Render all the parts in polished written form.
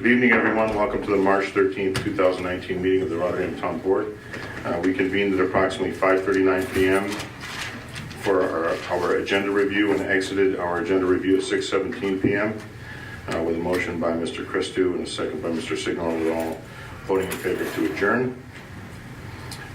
Good evening, everyone. Welcome to the March 13th, 2019 meeting of the Rotterdam Town Board. We convened at approximately 5:39 p.m. for our agenda review and exited our agenda review at 6:17 p.m. With a motion by Mr. Christou and a second by Mr. Signor, with all voting in favor to adjourn.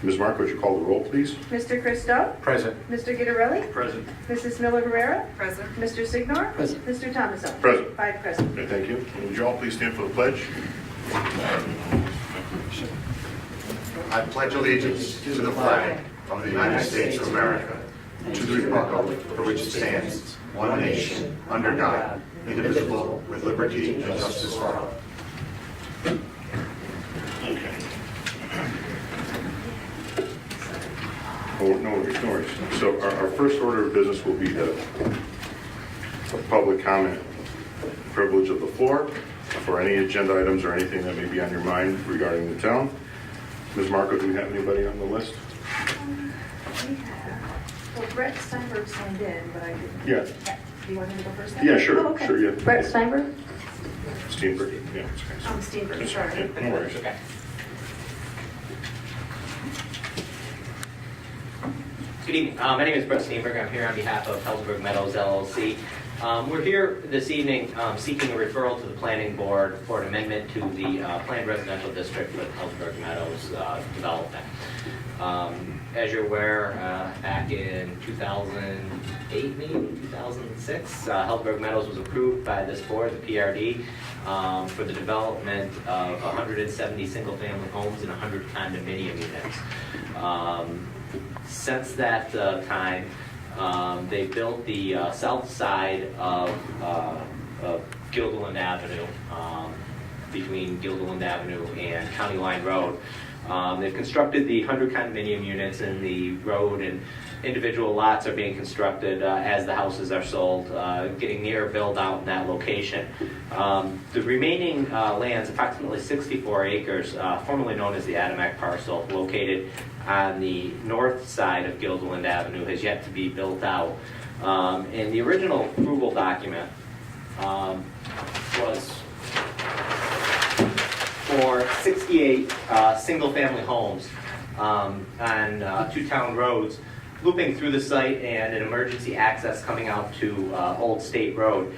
Ms. Mark, would you call the roll, please? Mr. Christou? Present. Mr. Guidarelli? Present. Mrs. Miller-Herrera? Present. Mr. Signor? Present. Mr. Thomason? Present. 5 present. Okay, thank you. Would you all please stand for the pledge? I pledge allegiance to the flag of the United States of America, and to the republic for which it stands, one nation, under God, indivisible, with liberty and justice for all. Okay. Oh, no worries. So our first order of business will be the public comment privilege of the floor for any agenda items or anything that may be on your mind regarding the town. Ms. Marco, do we have anybody on the list? We have, well, Brett Steinberg signed in, but I didn't. Yeah. Do you want him to go first then? Yeah, sure. Oh, okay. Sure, yeah. Brett Steinberg? Steenberg, yeah. it's okay. Steinberg, That's sorry. fine, yeah, no worries. Okay. Good evening. My name is Brett Steenberg. I'm here on behalf of Helzberg Meadows LLC. We're here this evening seeking a referral to the planning board for an amendment to the planned residential district for the Helzberg Meadows development. As you're aware, back in 2008, maybe 2006, Helzberg Meadows was approved by this board, the PRD, for the development of 170 single-family homes and 100 condominium units. Since that time, they built the south side of Guilderland Avenue, between Guilderland Avenue and County Line Road. They've constructed the 100 condominium units, and the road and individual lots are being constructed as the houses are sold, getting near build out in that location. The remaining lands, approximately 64 acres, formerly known as the Adamak parcel, located on the north side of Guilderland Avenue, has yet to be built out. And the original approval document was for 68 single-family homes on 2 town roads, looping through the site, and an emergency access coming out to Old State Road.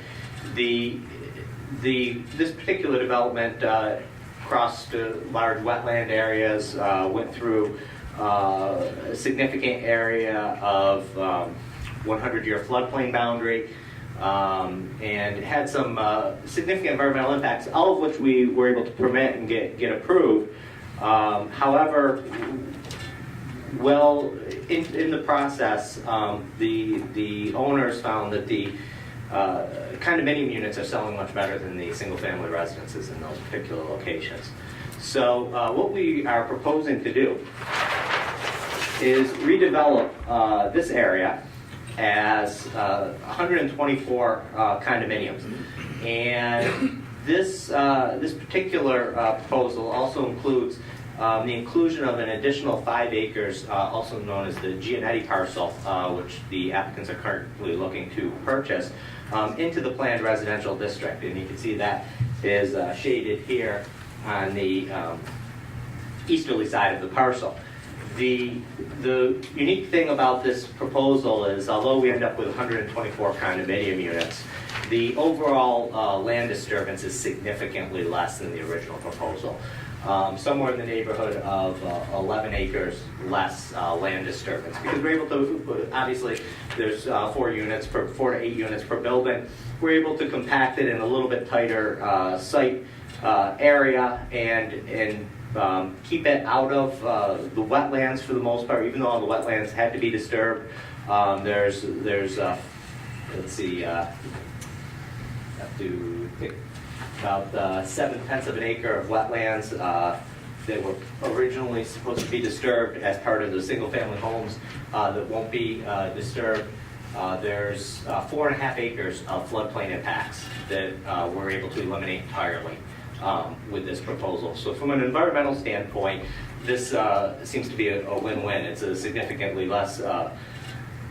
This particular development crossed large wetland areas, went through a significant area of 100-year floodplain boundary, and had some significant environmental impacts, all of which we were able to permit and get approved. However, well, in the process, the owners found that the condominium units are selling much better than the single-family residences in those particular locations. So what we are proposing to do is redevelop this area as 124 condominiums. And this particular proposal also includes the inclusion of an additional 5 acres, also known as the Gianetti parcel, which the applicants are currently looking to purchase, into the planned residential district. And you can see that is shaded here on the easterly side of the parcel. The unique thing about this proposal is, although we end up with 124 condominium units, the overall land disturbance is significantly less than the original proposal. Somewhere in the neighborhood of 11 acres less land disturbance, because we're able to, obviously there's 4 to 8 units per building. We're able to compact it in a little bit tighter site area and keep it out of the wetlands for the most part, even though all the wetlands had to be disturbed. There's let's see, have to pick about 7/10 of an acre of wetlands that were originally supposed to be disturbed as part of the single-family homes that won't be disturbed. There's 4.5 acres of floodplain impacts that we're able to eliminate entirely with this proposal. So from an environmental standpoint, this seems to be a win-win. It's a significantly less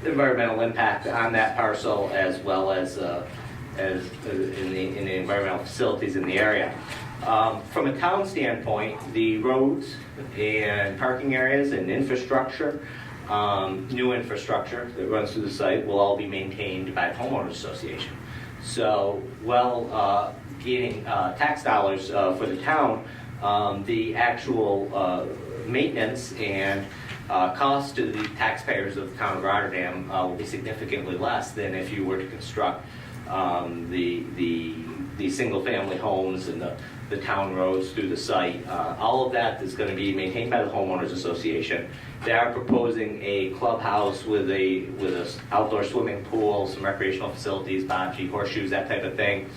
environmental impact on that parcel, as well as in the environmental facilities in the area. From a town standpoint, the roads and parking areas and infrastructure, new infrastructure that runs through the site will all be maintained by the homeowners association. So, gaining tax dollars for the town, the actual maintenance and cost to the taxpayers of the town of Rotterdam will be significantly less than if you were to construct the single-family homes and the town roads through the site. All of that is going to be maintained by the homeowners association. They are proposing a clubhouse with a outdoor swimming pool, some recreational facilities, bocce, horseshoes, that type of thing.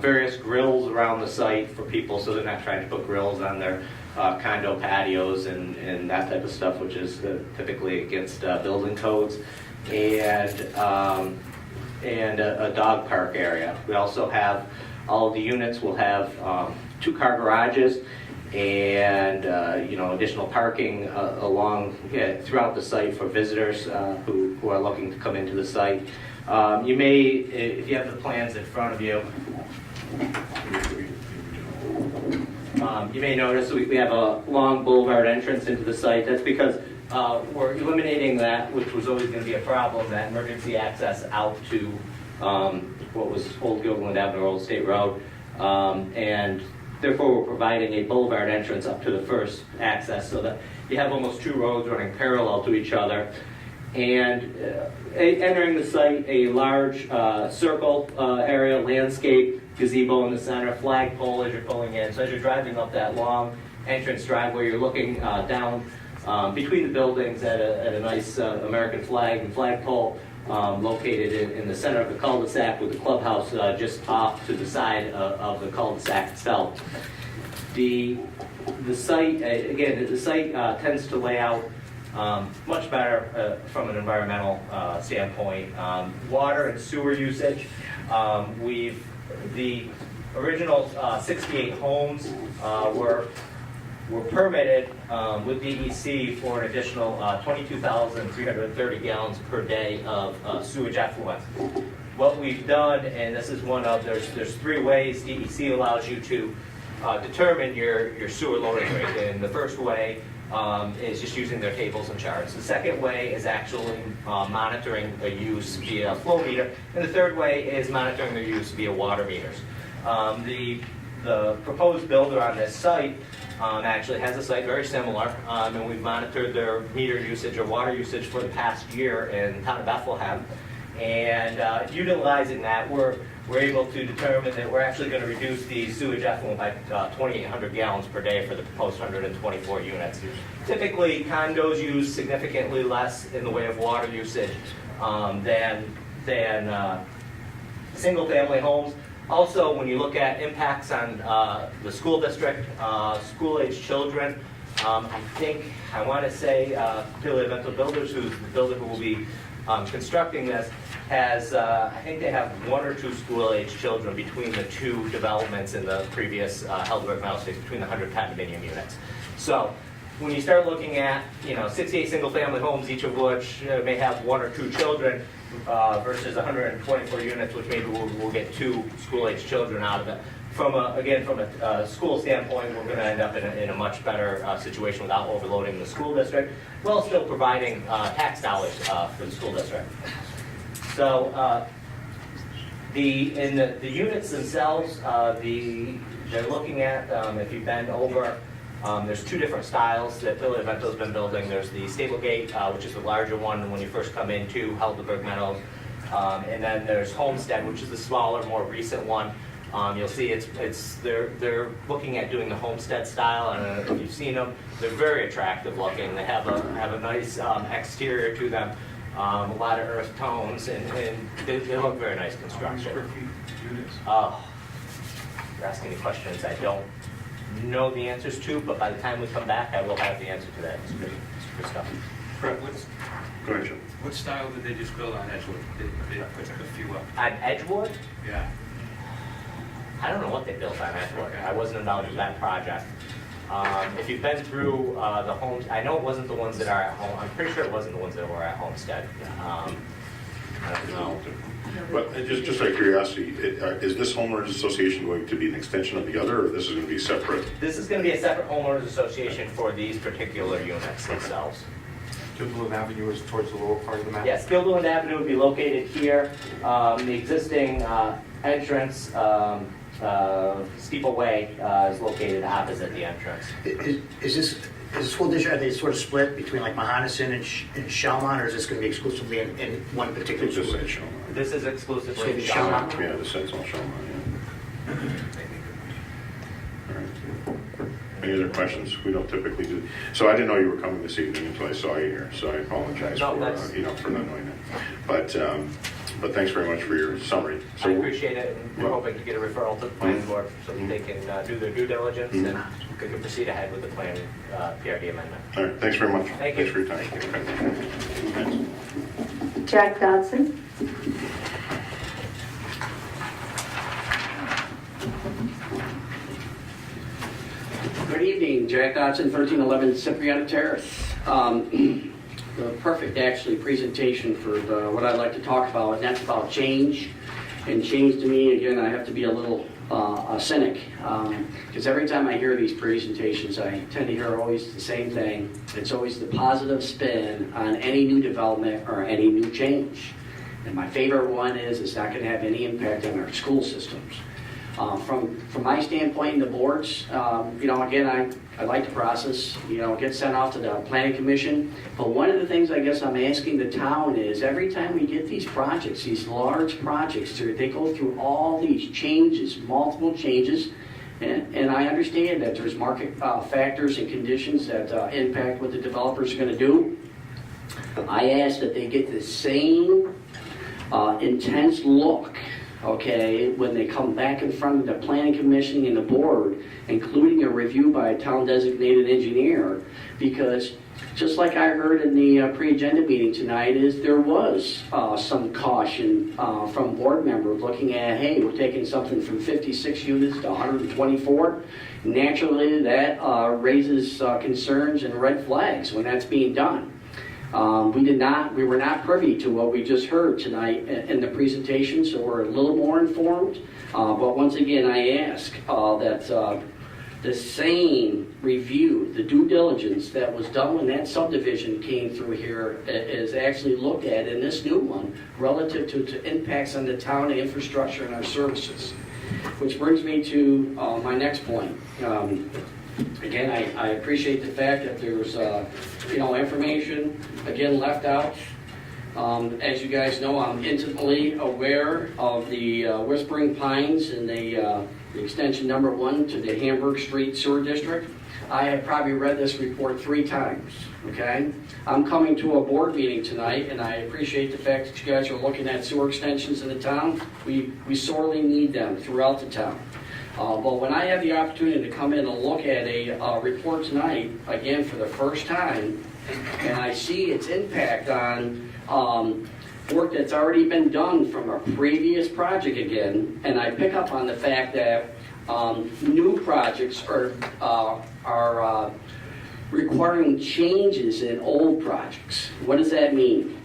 Various grills around the site for people, so they're not trying to put grills on their condo patios and that type of stuff, which is typically against building codes. And a dog park area. We also have, all of the units will have 2-car garages and additional parking throughout the site for visitors who are looking to come into the site. You may, if you have the plans in front of you, you may notice we have a long boulevard entrance into the site. That's because we're eliminating that, which was always going to be a problem, that emergency access out to what was Old Gilgland Avenue, Old State Road. And therefore, we're providing a boulevard entrance up to the first access so that you have almost 2 roads running parallel to each other. And entering the site, a large circle area, landscape, gazebo in the center, flagpole as you're pulling in. So as you're driving up that long entrance driveway, you're looking down between the buildings at a nice American flag and flagpole located in the center of the cul-de-sac with the clubhouse just off to the side of the cul-de-sac itself. The site, the site tends to lay out much better from an environmental standpoint. Water and sewer usage. The original 68 homes were permitted with DEC for an additional 22,330 gallons per day of sewage effluent. What we've done, and this is one of, there's 3 ways DEC allows you to determine your sewer loading rate. And the first way is just using their tables and charts. The second way is actually monitoring the use via flow meter. And the third way is monitoring their use via water meters. The proposed builder on this site actually has a site very similar, and we've monitored their meter usage or water usage for the past year in the town of Bethlehem. And utilizing that, we're able to determine that we're actually going to reduce the sewage effluent by 2,800 gallons per day for the proposed 124 units. Typically, condos use significantly less in the way of water usage than single-family homes. Also, when you look at impacts on the school district, school-age children, I want to say Paleovental Builders, who's the builder who will be constructing this, has, I think they have 1 or 2 school-age children between the 2 developments in the previous Helderberg Metal Space, between the 100 condominium units. So when you start looking at 68 single-family homes, each of which may have 1 or 2 children, versus 124 units, which maybe we'll get 2 school-age children out of it. From a school standpoint, we're going to end up in a much better situation without overloading the school district, while still providing tax dollars for the school district. So the units themselves, they're looking at, if you bend over, there's 2 different styles that Paleovental's been building. There's the stable gate, which is the larger one when you first come into Helderberg Meadows, and then there's Homestead, which is the smaller, more recent one. You'll see they're looking at doing the Homestead style. I don't know if you've seen them. They're very attractive looking. They have a nice exterior to them, a lot of earth tones, and they look very nice construction. You're asking me questions I don't know the answers to, but by the time we come back, I will have the answer to that. It's good stuff. Fred, Go ahead, Jim. what style did they just build on Edgewood? They put a few up. On Edgewood, Yeah. I don't know what they built on Edgewood. I wasn't involved in that project. If you've been through the homes, I know it wasn't the ones that are at home. I'm pretty sure it wasn't the ones that were at Homestead. No. But just out of curiosity, is this homeowners association going to be an extension of the other, or this is going to be separate? This is going to be a separate homeowners association for these particular units themselves. Gilbert Avenue is towards the lower part of the map? Yes, Gilderland Avenue would be located here. The existing entrance, Steeple Way, is located opposite the entrance. Is the school district, are they sort of split between like Mahonison and Shelmont, or is this going to be exclusively in one particular Just school? say Shawmut. This is exclusively So the Shawmut. Shawmut. Yeah, this says all Shawmut, yeah. All right. Any other questions? We don't typically do. So I didn't know you were coming this evening until I saw you here, so I apologize No, for, that's- for not knowing that. But thanks very much for your summary. I So appreciate it, and we're hoping to get a referral to the planning board so that they can do their due diligence and we can proceed ahead with the plan, PRD amendment. All right, thanks very much. Thank you. Thanks for your time. Thank you. Thanks. Jack Dodson. Good evening, Jack Dodson, 1311 Cipriano Terrace. The perfect, actually, presentation for what I'd like to talk about, and that's about change. And change to me, again, I have to be a little a cynic, because every time I hear these presentations, I tend to hear always the same thing. It's always the positive spin on any new development or any new change. And my favorite one is it's not going to have any impact on our school systems. From my standpoint, the boards, again, I like the process, it gets sent off to the planning commission. But one of the things I guess I'm asking the town is every time we get these projects, these large projects, they go through all these changes, multiple changes. And I understand that there's market factors and conditions that impact what the developers are going to do. I ask that they get the same intense look, okay, when they come back in front of the planning commission and the board, including a review by a town designated engineer, because just like I heard in the pre-agenda meeting tonight, is there was some caution from board members looking at, hey, we're taking something from 56 units to 124. Naturally, that raises concerns and red flags when that's being done. We were not privy to what we just heard tonight in the presentation, so we're a little more informed. But once again, I ask that the same review, the due diligence that was done when that subdivision came through here is actually looked at in this new one relative to impacts on the town and infrastructure and our services. Which brings me to my next point. Again, I appreciate the fact that there's information, again, left out. As you guys know, I'm intimately aware of the Whispering Pines and the extension number 1 to the Hamburg Street Sewer District. I have probably read this report 3 times, okay? I'm coming to a board meeting tonight, and I appreciate the fact that you guys are looking at sewer extensions in the town. We sorely need them throughout the town. But when I have the opportunity to come in and look at a report tonight, again for the first time, and I see its impact on work that's already been done from a previous project again, and I pick up on the fact that new projects are requiring changes in old projects. What does that mean?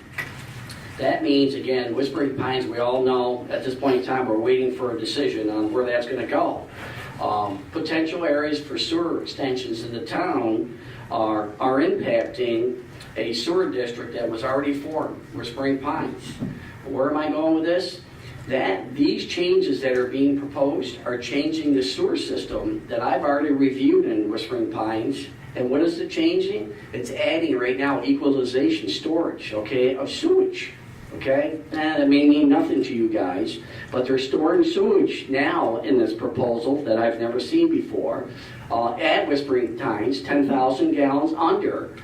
That means, again, Whispering Pines, we all know at this point in time we're waiting for a decision on where that's going to go. Potential areas for sewer extensions in the town are impacting a sewer district that was already formed, Whispering Pines. Where am I going with this? That these changes that are being proposed are changing the sewer system that I've already reviewed in Whispering Pines. And what is it changing? It's adding right now equalization storage, okay, of sewage. Okay, that may mean nothing to you guys, but they're storing sewage now in this proposal that I've never seen before at Whispering Pines, 10,000 gallons under.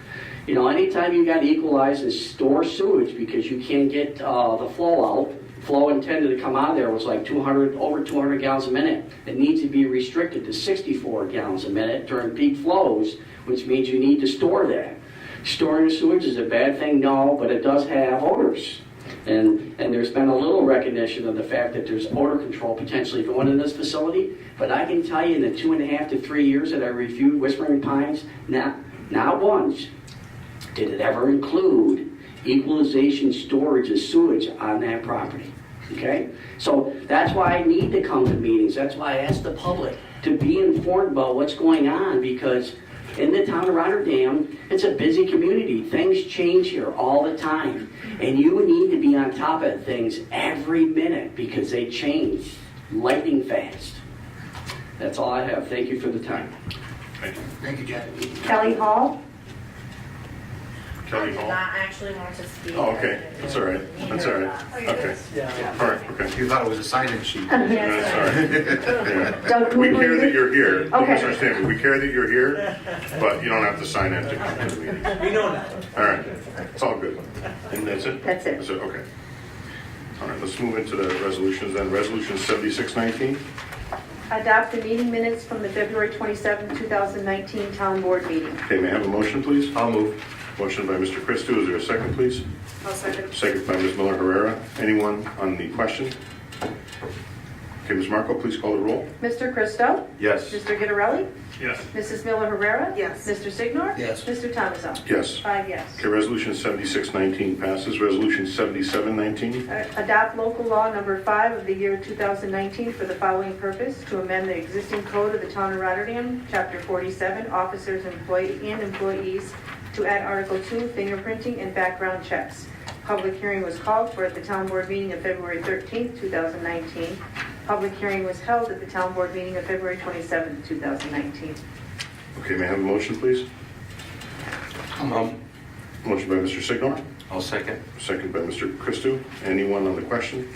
Anytime you got to equalize and store sewage because you can't get the flow out, flow intended to come out of there was like over 200 gallons a minute. It needs to be restricted to 64 gallons a minute during peak flows, which means you need to store that. Storing sewage is a bad thing, no, but it does have odors. And there's been a little recognition of the fact that there's odor control potentially going in this facility. But I can tell you in the 2.5 to 3 years that I reviewed Whispering Pines, not once did it ever include equalization, storage of sewage on that property. Okay? So that's why I need to come to meetings. That's why I ask the public to be informed about what's going on, because in the town of Rotterdam, it's a busy community. Things change here all the time. And you need to be on top of things every minute because they change lightning fast. That's all I have. Thank you for the time. Thank you. Thank you, Jack. Kelly Hall? I Kelly did Hall? not actually want to speak. Oh, okay. That's all right. That's all right. Okay. All right, okay. You thought it was a sign-in sheet. That's all right. Yeah. Doug, We who care were that you? you're here. Don't Okay. misunderstand me. We care that you're here, but you don't have to sign in to come to the meeting. We know that. All right. It's all good. And that's it? That's it. That's it, okay. All right, let's move into the resolutions then. Resolution 7619. Adopt the meeting minutes from the February 27, 2019 Town Board meeting. Okay, may I have a motion, please? I'll move. Motion by Mr. Christou. Is there a second, please? I'll second. Second by Ms. Miller Herrera. Anyone on the question? Okay, Ms. Marco, please call the roll. Mr. Christou? Yes. Mr. Gitterelli? Yes. Mrs. Miller Herrera? Yes. Mr. Signor? Yes. Mr. Thomason? Yes. 5 yes. Okay, resolution 7619 passes. Resolution 7719. Adopt local law number 5 of the year 2019 for the following purpose: to amend the existing code of the town of Rotterdam, chapter 47, officers, employees, to add article 2, fingerprinting and background checks. Public hearing was called for at the town board meeting of February 13, 2019. Public hearing was held at the town board meeting of February 27, 2019. Okay, may I have a motion, please? Motion by Mr. Signor. I'll second. Second by Mr. Christou. Anyone on the question?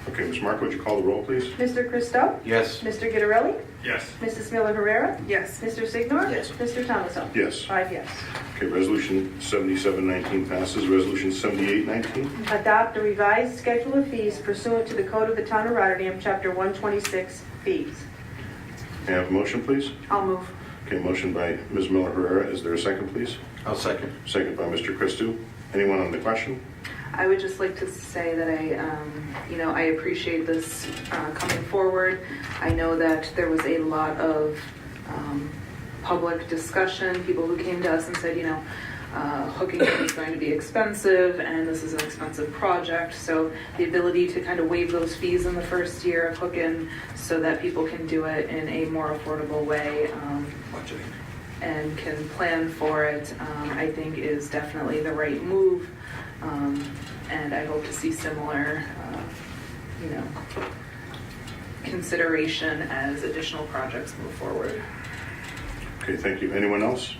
Okay, Ms. Marco, would you call the roll, please? Mr. Christou? Yes. Mr. Gitterelli? Yes. Mrs. Miller Herrera? Yes. Mr. Signor? Yes. Mr. Thomason? Yes. 5 yes. Okay, resolution 7719 passes. Resolution 7819. Adopt a revised schedule of fees pursuant to the Code of the Town of Rotterdam, Chapter 126, fees. May I have a motion, please? I'll move. Okay, motion by Ms. Miller Herrera. Is there a second, please? I'll second. Second by Mr. Christou. Anyone on the question? I would just like to say that I appreciate this coming forward. I know that there was a lot of public discussion, people who came to us and said, hooking in is going to be expensive and this is an expensive project. So the ability to kind of waive those fees in the first year of hook-in so that people can do it in a more affordable way and can plan for it, I think is definitely the right move. And I hope to see similar, consideration as additional projects move forward. Okay, thank you. Anyone else?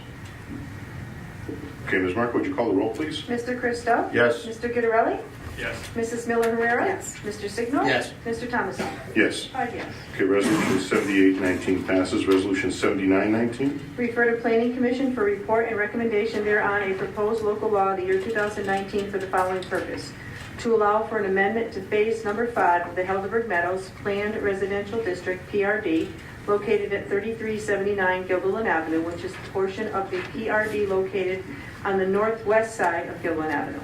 Okay, Ms. Marco, would you call the roll, please? Mr. Christou? Yes. Mr. Gitterelli? Yes. Mrs. Miller Herrera? Yes. Mr. Signor? Yes. Mr. Thomason? Yes. 5 yes. Okay, resolution 7819 passes. Resolution 7919. Refer to Planning Commission for report and recommendation thereon a proposed local law of the year 2019 for the following purpose: to allow for an amendment to phase number 5 of the Helderberg Meadows Planned Residential District, PRD, located at 3379 Gilderland Avenue, which is a portion of the PRD located on the northwest side of Gilderland Avenue.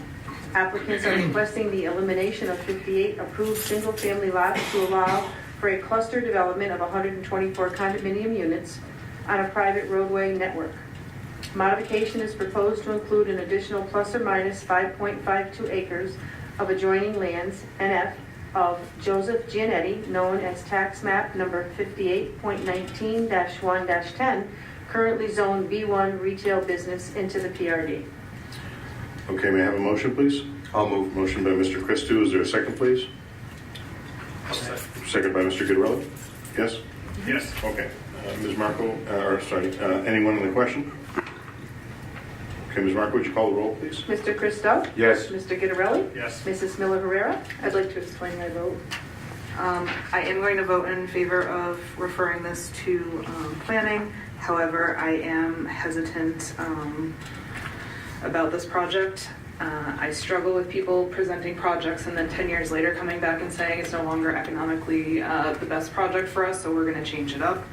Applicants are requesting the elimination of 58 approved single-family lots to allow for a cluster development of 124 condominium units on a private roadway network. Modification is proposed to include an additional plus or minus 5.52 acres of adjoining lands, NF, of Joseph Gianetti, known as tax map number 58.19-1-10, currently zoned B1 retail business, into the PRD. Okay, may I have a motion, please? I'll move. Motion by Mr. Christou. Is there a second, please? Second by Mr. Gitterelli. Yes? Yes. Okay. Ms. Marco, anyone on the question? Okay, Ms. Marco, would you call the roll, please? Mr. Christou? Yes. Mr. Gitterelli? Yes. Mrs. Miller Herrera? I'd like to explain my vote. I am going to vote in favor of referring this to planning. However, I am hesitant about this project. I struggle with people presenting projects and then 10 years later coming back and saying it's no longer economically the best project for us, so we're going to change it up.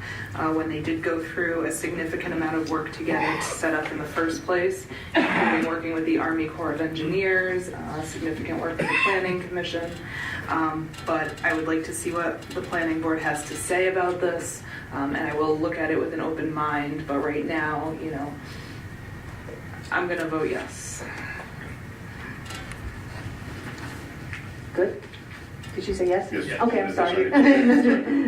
When they did go through a significant amount of work to get it set up in the first place, including working with the Army Corps of Engineers, significant work with the Planning Commission. But I would like to see what the Planning Board has to say about this, and I will look at it with an open mind, but right now, I'm going to vote yes. Good? Did she say yes? Yes. Okay, I'm sorry. Yes.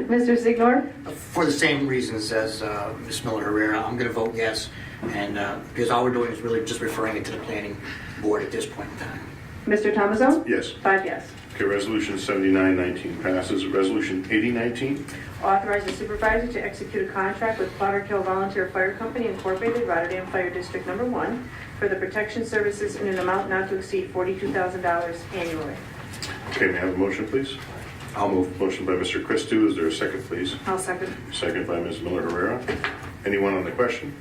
Mr. Signor? For the same reasons as Ms. Miller Herrera, I'm going to vote yes, and because all we're doing is really just referring it to the planning board at this point in time. Mr. Thomason? Yes. 5 yes. Okay, resolution 7919 passes. Resolution 8019. Authorize the supervisor to execute a contract with Powder Hill Volunteer Fire Company Incorporated, Rotterdam Fire District Number 1, for the protection services in an amount not to exceed $42,000 annually. Okay, may I have a motion, please? I'll move. Motion by Mr. Christou. Is there a second, please? I'll second. Second by Ms. Miller Herrera. Anyone on the question?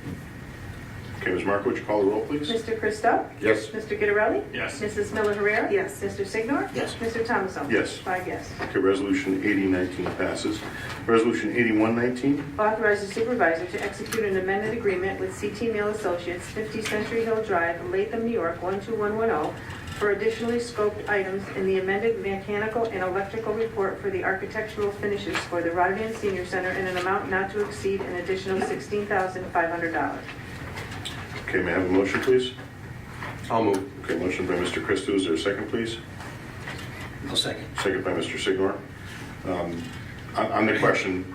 Okay, Ms. Mark, would you call the roll, please? Mr. Christou? Yes. Mr. Gitterelli? Yes. Mrs. Miller Herrera? Yes. Mr. Signor? Yes. Mr. Thomason? Yes. 5 yes. Okay, resolution 8019 passes. Resolution 8119. Authorize the supervisor to execute an amended agreement with CT Mill Associates, 50 Century Hill Drive, Latham, New York, 12110, for additionally scoped items in the amended mechanical and electrical report for the architectural finishes for the Rotterdam Senior Center in an amount not to exceed an additional $16,500. Okay, may I have a motion, please? I'll move. Okay, motion by Mr. Christou. Is there a second, please? I'll second. Second by Mr. Signor. On the question,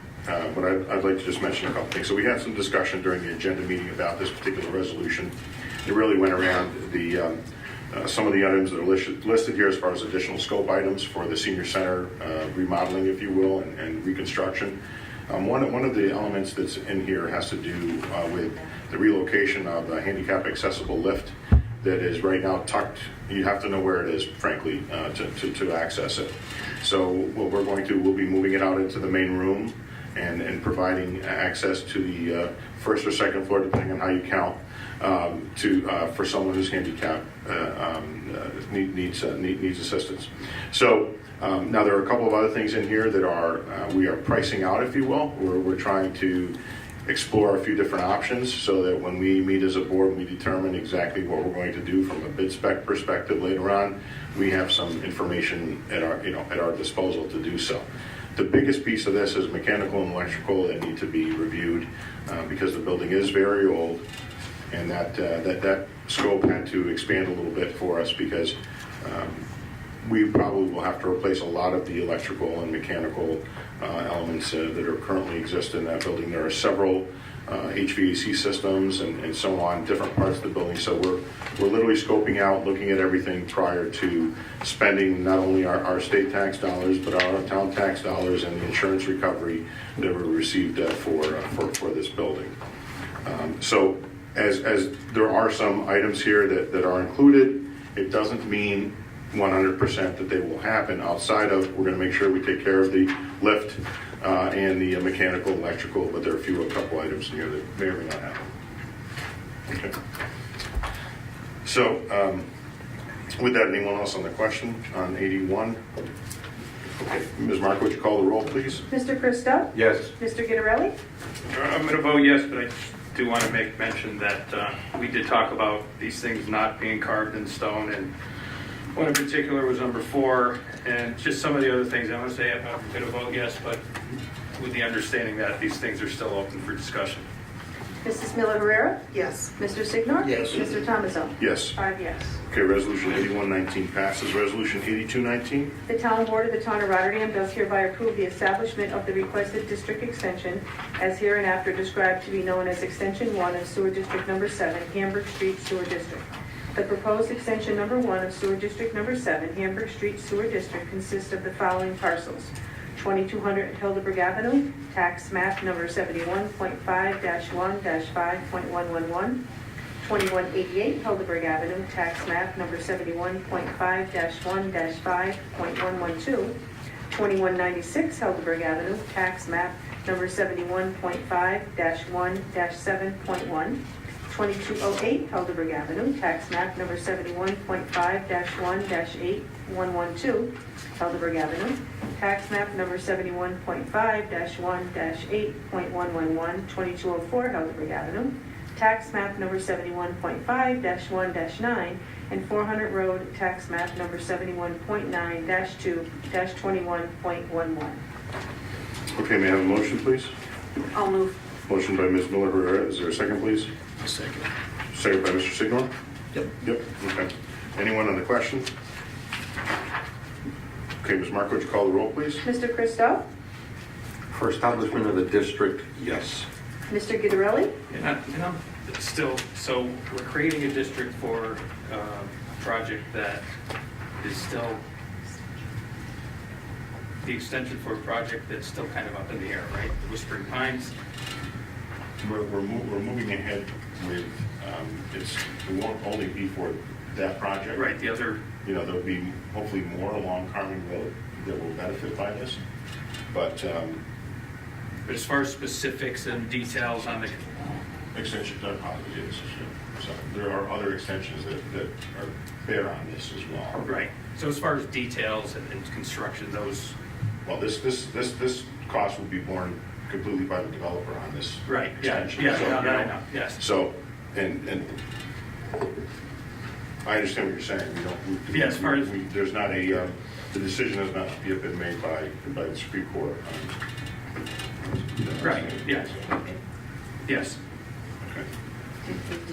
what I'd like to just mention a couple things. So we had some discussion during the agenda meeting about this particular resolution. It really went around the some of the items that are listed here as far as additional scope items for the senior center remodeling, if you will, and reconstruction. One of the elements that's in here has to do with the relocation of a handicap accessible lift that is right now tucked. You have to know where it is, frankly, to access it. So what we'll be moving it out into the main room and providing access to the first or second floor, depending on how you count, for someone who's handicapped needs assistance. So now there are a couple of other things in here that we are pricing out, if you will. We're trying to explore a few different options so that when we meet as a board, we determine exactly what we're going to do from a bid spec perspective later on. We have some information at our disposal to do so. The biggest piece of this is mechanical and electrical that need to be reviewed because the building is very old, and that scope had to expand a little bit for us because we probably will have to replace a lot of the electrical and mechanical elements that are currently exist in that building. There are several HVAC systems and so on, different parts of the building. So we're literally scoping out, looking at everything prior to spending not only our state tax dollars, but our town tax dollars and the insurance recovery that we received for this building. So as there are some items here that are included, it doesn't mean 100% that they will happen. Outside of, we're going to make sure we take care of the lift and the mechanical, electrical, but there are a couple items in here that may or may not happen. Okay. So with that, anyone else on the question on 81? Okay, Ms. Mark, would you call the roll, please? Mr. Christou? Yes. Mr. Gitterelli? I'm going to vote yes, but I do want to make mention that we did talk about these things not being carved in stone, and one in particular was number 4, and just some of the other things. I want to say I'm going to vote yes, but with the understanding that these things are still open for discussion. Mrs. Miller Herrera? Yes. Mr. Signor? Yes. Mr. Thomason? Yes. 5 yes. Okay, resolution 8119 passes. Resolution 8219. The town board of the town of Rotterdam does hereby approve the establishment of the requested district extension as hereinafter described to be known as Extension 1 of Sewer District Number 7, Hamburg Street Sewer District. The proposed extension number 1 of Sewer District Number 7, Hamburg Street Sewer District consists of the following parcels: 2200 Hildebrand Avenue, tax map number 71.5-1-5.111, 2188 Hildebrand Avenue, tax map number 71.5-1-5.112, 2196 Hildebrand Avenue, tax map number 71.5-1-7.1, 2208 Hildebrand Avenue, tax map number 71.5-1-8112, Hildebrand Avenue, tax map number 71.5-1-8.111, 2204 Hildebrand Avenue, tax map number 71.5-1-9, and 400 Road, tax map number 71.9-2-21.11. Okay, may I have a motion, please? I'll move. Motion by Ms. Miller Herrera. Is there a second, please? I'll second. Second by Mr. Signor? Yep. Yep, okay. Anyone on the question? Okay, Ms. Mark, would you call the roll, please? Mr. Christo? For establishment of the district, yes. Mr. Guidarelli? And I'm still, so we're creating a district for a project that is still, the extension for a project that's still kind of up in the air, right? The Whispering Pines. We're moving ahead with, it won't only be for that project. Right, the other, There'll be hopefully more along Carmen Road that will benefit by this. But but as far as specifics and details on the, extensions are probably is. So there are other extensions that are bear on this as well. right. So as far as details and construction, those, Well, this cost will be borne completely by the developer on this. right, yeah, extension. yeah, So, no, you that I know, know, yes. So, and I understand what you're saying. Yeah, as far as- There's not a, the decision has not yet been made by the Supreme Court. Right, yes. Yes. Okay.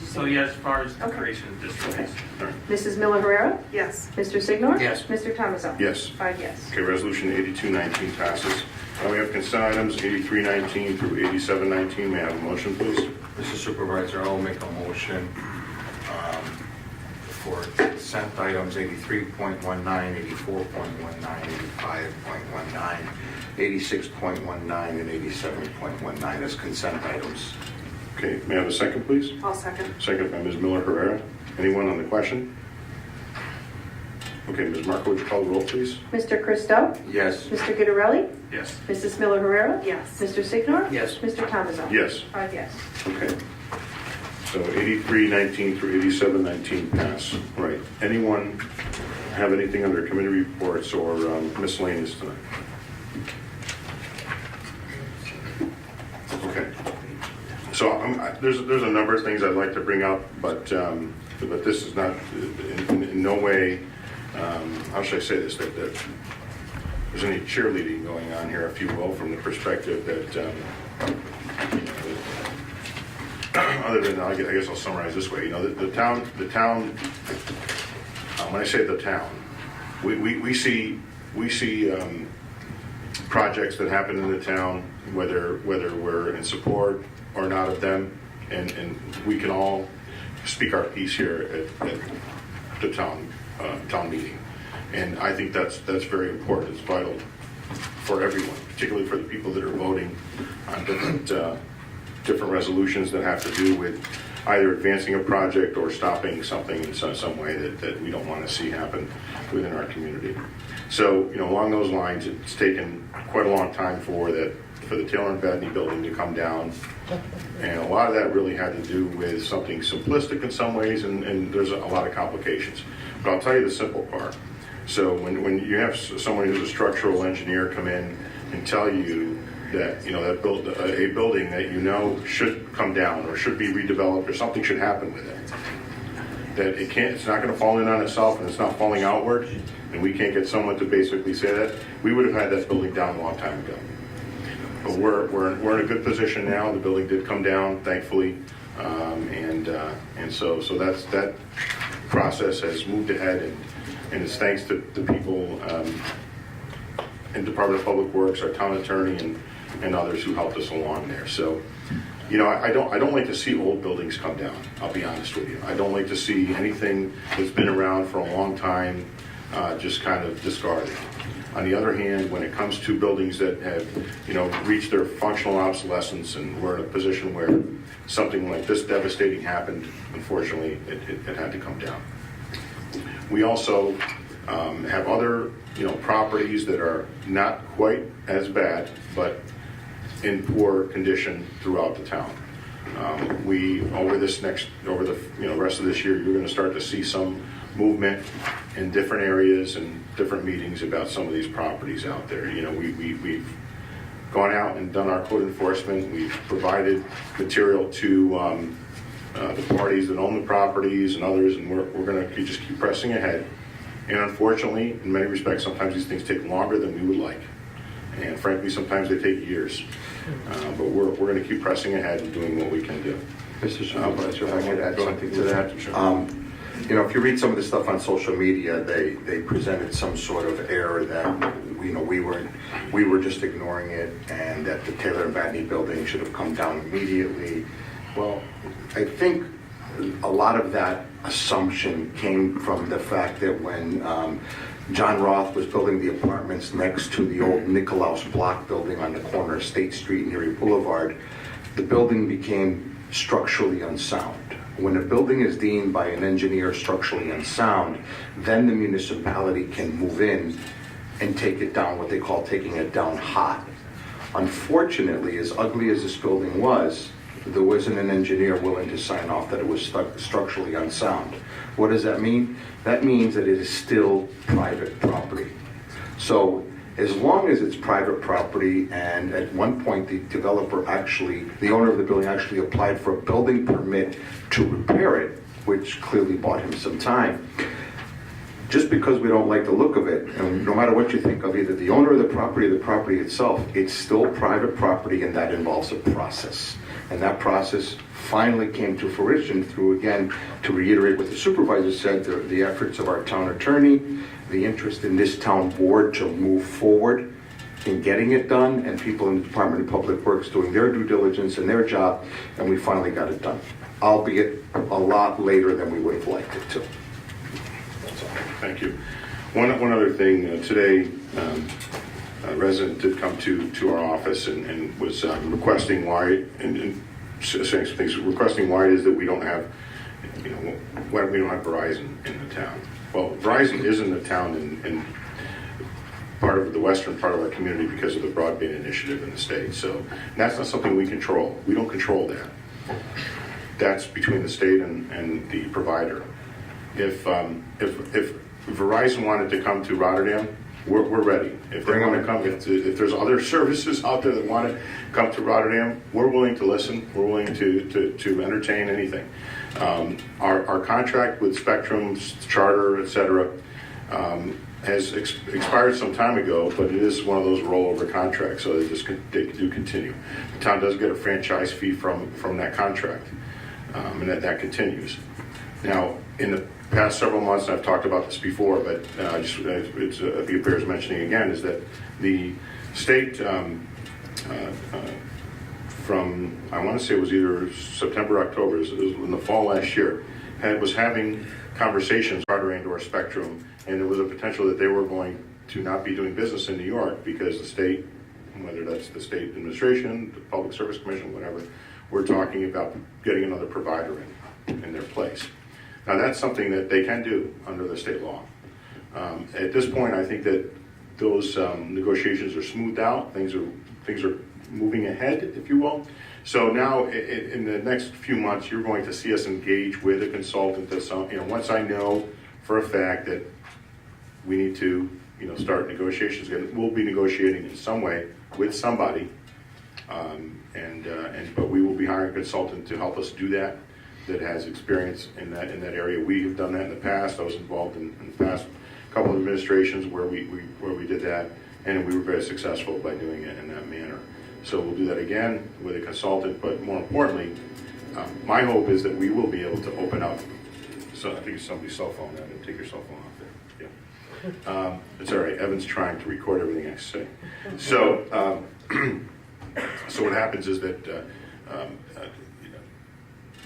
So yeah, as far as the Okay. creation of district is. All right. Mrs. Miller Herrera? Yes. Mr. Signor? Yes. Mr. Thomason? Yes. 5 yes. Okay, resolution 8219 passes. Now we have consent items 8319 through 8719. May I have a motion, please? Mr. Supervisor, I'll make a motion for consent items 83.19, 84.19, 85.19, 86.19, and 87.19 as consent items. Okay, may I have a second, please? I'll second. Second by Ms. Miller Herrera. Anyone on the question? Okay, Ms. Marco, would you call the roll, please? Mr. Christo? Yes. Mr. Guidarelli? Yes. Mrs. Miller Herrera? Yes. Mr. Signor? Yes. Mr. Thomason? Yes. 5 yes. Okay. So 8319 through 8719 pass. Right. Anyone have anything under committee reports or miscellaneous tonight? Okay. So there's a number of things I'd like to bring up, but this is not in no way. How should I say this? That there's any cheerleading going on here, if you will, from the perspective that. Other than, I guess I'll summarize this way. The town. When I say the town, we see projects that happen in the town, whether we're in support or not of them, and we can all speak our piece here at the town meeting. And I think that's very important. It's vital for everyone, particularly for the people that are voting on different resolutions that have to do with either advancing a project or stopping something in some way that we don't want to see happen within our community. So, along those lines, it's taken quite a long time for the Taylor and Badney building to come down. And a lot of that really had to do with something simplistic in some ways, and there's a lot of complications. But I'll tell you the simple part. So when you have someone who's a structural engineer come in and tell you that a building that should come down or should be redeveloped or something should happen with it, that it's not going to fall in on itself and it's not falling outward, and we can't get someone to basically say that, we would have had that building down a long time ago. But we're in a good position now. The building did come down, thankfully, and so that process has moved ahead, and it's thanks to the people in Department of Public Works, our town attorney, and others who helped us along there. So, I don't like to see old buildings come down. I'll be honest with you. I don't like to see anything that's been around for a long time just kind of discarded. On the other hand, when it comes to buildings that have, reached their functional obsolescence, and we're in a position where something like this devastating happened, unfortunately, it had to come down. We also have other, properties that are not quite as bad, but in poor condition throughout the town. Over the rest of this year, you're going to start to see some movement in different areas and different meetings about some of these properties out there. We've gone out and done our code enforcement. We've provided material to the parties that own the properties and others, and we're going to just keep pressing ahead. And unfortunately, in many respects, sometimes these things take longer than we would like. And frankly, sometimes they take years. But we're going to keep pressing ahead and doing what we can do. Mr. Supervisor, if I could add Go something ahead. to that. Sure. You know, if you read some of the stuff on social media, they presented some sort of error that, you know, we were just ignoring it, and that the Taylor and Batney building should have come down immediately. Well, I think a lot of that assumption came from the fact that when John Roth was building the apartments next to the old Nikolaus block building on the corner of State Street and Erie Boulevard, the building became structurally unsound. When a building is deemed by an engineer structurally unsound, then the municipality can move in and take it down, what they call taking it down hot. Unfortunately, as ugly as this building was, there wasn't an engineer willing to sign off that it was structurally unsound. What does that mean? That means that it is still private property. So as long as it's private property, and at one point the developer actually, the owner of the building actually applied for a building permit to repair it, which clearly bought him some time. Just because we don't like the look of it, and no matter what you think of either the owner of the property or the property itself, it's still private property, and that involves a process. And that process finally came to fruition through, again, to reiterate what the supervisor said, the efforts of our town attorney, the interest in this town board to move forward in getting it done, and people in the Department of Public Works doing their due diligence and their job, and we finally got it done, albeit a lot later than we would have liked it to. Thank you. One other thing, today, a resident did come to our office and was requesting why, and saying some things, requesting why it is that we don't have, you know, why we don't have Verizon in the town. Well, Verizon is in the town in part of the western part of our community because of the broadband initiative in the state. So that's not something we control. We don't control that. That's between the state and the provider. If Verizon wanted to come to Rotterdam, we're ready. If they want to come, if there's other services out there that want to come to Rotterdam, we're willing to listen. We're willing to entertain anything. Our contract with Spectrum, Charter, etc., has expired some time ago, but it is one of those rollover contracts, so they do continue. The town does get a franchise fee from that contract, and that continues. Now, in the past several months, and I've talked about this before, but I think it bears mentioning again, is that the state, from, I want to say it was either September or October, it was in the fall last year, was having conversations, Charter and/or Spectrum, and there was a potential that they were going to not be doing business in New York because the state, whether that's the state administration, the Public Service Commission, whatever, we're talking about getting another provider in their place. Now that's something that they can do under the state law. At this point, I think that those negotiations are smoothed out. Things are moving ahead, if you will. So now, in the next few months, you're going to see us engage with a consultant. That's, once I know for a fact that we need to, start negotiations again, we'll be negotiating in some way with somebody, but we will be hiring a consultant to help us do that has experience in that area. We have done that in the past. I was involved in the past couple of administrations where we did that, and we were very successful by doing it in that manner. So we'll do that again with a consultant, but more importantly, my hope is that we will be able to open up. So I think it's somebody's cell phone. I didn't take your cell phone off there. Yeah, it's all right. Evan's trying to record everything I say. So, so what happens is that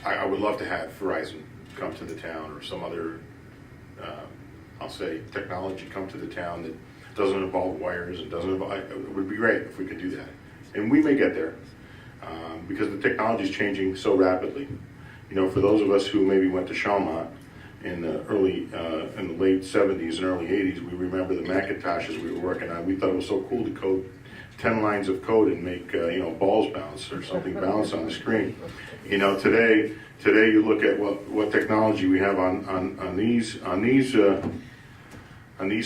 I would love to have Verizon come to the town, or some other, I'll say, technology come to the town that doesn't involve wires and doesn't involve. It would be great if we could do that, and we may get there because the technology is changing so rapidly. For those of us who maybe went to Chalmont in the late 70s and early 80s, we remember the Macintoshes we were working on. We thought it was so cool to code 10 lines of code and make balls bounce or something bounce on the screen. Today you look at what technology we have on these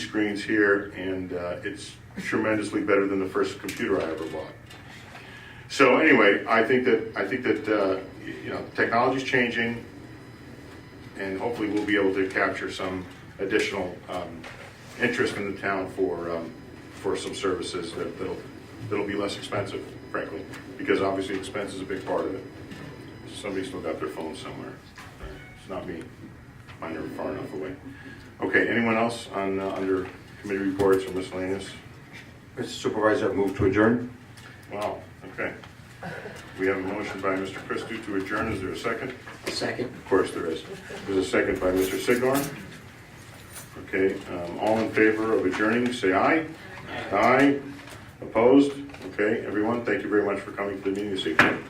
screens here, and it's tremendously better than the first computer I ever bought. So anyway, I think that technology's changing, and hopefully we'll be able to capture some additional interest in the town for some services that'll be less expensive, frankly, because obviously expense is a big part of it. Somebody's still got their phone somewhere. It's not me. mine are far enough away. Okay, anyone else on, under committee reports or miscellaneous? Mr. Supervisor, I move to adjourn. Wow, okay. We have a motion by Mr. Christie to adjourn. Is there a second? Second. Of course there is. There's a second by Mr. Signor. Okay, all in favor of adjourning, say aye. Aye. Opposed? Okay, everyone, thank you very much for coming to the meeting this evening.